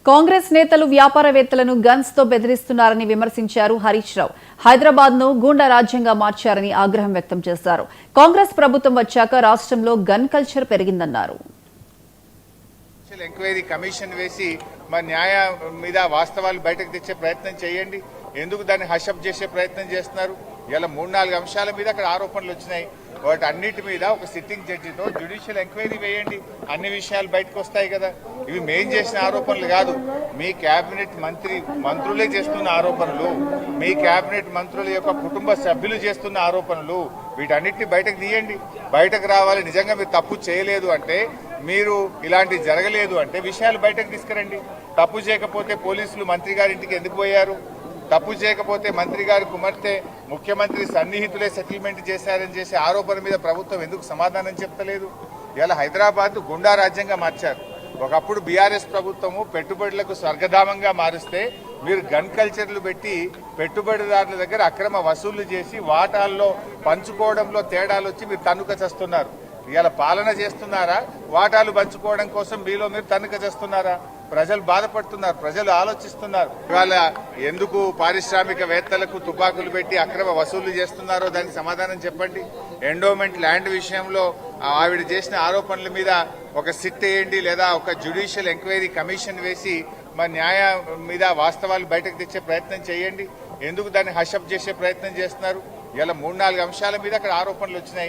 కాంగ్రెస్ నేతలు వ్యాపారవేత్తలను గన్స్ తో బెదిరిస్తున్నారని విమర్శించారు హరీష్ రావు. హైదరాబాద్ ను గూండా రాజ్యంగా మార్చారని ఆగ్రహం వ్యక్తం చేశారు. కాంగ్రెస్ ప్రభుత్వం వచ్చాక రాష్ట్రంలో గన్ కల్చర్ పెరిగిందన్నారు. ఎంక్వైరీ కమిషన్ వేసి మా న్యాయ మీద వాస్తవాలు బయటకు తెచ్చే ప్రయత్నం చేయండి. ఎందుకు దాన్ని హషప్ చేసే ప్రయత్నం చేస్తున్నారు? ఇలా 3-4 అంశాల మీద అక్కడ ఆరోపణలు వచ్చినాయి. వాటి అన్నిటి మీద ఒక సిట్టింగ్ జడ్జితో జ్యుడిషియల్ ఎంక్వైరీ వేయండి. అన్ని విషయాలు బయటకు వస్తాయి కదా. ఇవి మేం చేసిన ఆరోపణలు కాదు, మీ కేబినెట్ మంత్రులే చేస్తున్న ఆరోపణలు, మీ కేబినెట్ మంత్రుల యొక్క కుటుంబ సభ్యులు చేస్తున్న ఆరోపణలు. వీటన్నిటిని బయటకు తీయండి. బయటకు రావాలి. నిజంగా మీరు తప్పు చేయలేదు అంటే, మీరు ఇలాంటివి జరగలేదు అంటే విషయాలు బయటకు తీసుకురండి. తప్పు చేయకపోతే పోలీసులు మంత్రి గారి ఇంటికి ఎందుకు పోయారు? తప్పు చేయకపోతే మంత్రి గారి కుమార్తె ముఖ్యమంత్రి సన్నిహితులే సెటిల్మెంట్ చేశారని చేసే ఆరోపణ మీద ప్రభుత్వం ఎందుకు సమాధానం చెప్తలేదు? ఇలా హైదరాబాద్ గుండా రాజ్యంగా మార్చారు. ఒకప్పుడు బీఆర్ఎస్ ప్రభుత్వము పెట్టుబడులకు స్వర్గధామంగా మారుస్తే మీరు గన్ కల్చర్లు పెట్టి పెట్టుబడిదారుల దగ్గర అక్రమ వసూళ్లు చేసి వాటాల్లో పంచుకోవడంలో తేడాలు వచ్చి మీరు తన్నుక చేస్తున్నారు. ఇలా పాలన చేస్తున్నారా? వాటాలు పంచుకోవడం కోసం మీలో మీరు తన్నుక చేస్తున్నారా? ప్రజలు బాధపడుతున్నారు, ప్రజలు ఆలోచిస్తున్నారు. ఇవాళ ఎందుకు పారిశ్రామికవేత్తలకు తుపాకులు పెట్టి అక్రమ వసూళ్లు చేస్తున్నారో దానికి సమాధానం చెప్పండి. ఎండోమెంట్ ల్యాండ్ విషయంలో ఆవిడ చేసిన ఆరోపణల మీద ఒక సిట్ వేయండి, లేదా ఒక జ్యుడిషియల్ ఎంక్వైరీ కమిషన్ వేసి మా న్యాయ మీద వాస్తవాలు బయటకు తెచ్చే ప్రయత్నం చేయండి. ఎందుకు దాన్ని హషప్ చేసే ప్రయత్నం చేస్తున్నారు? ఇలా 3-4 అంశాల మీద అక్కడ ఆరోపణలు వచ్చినాయి.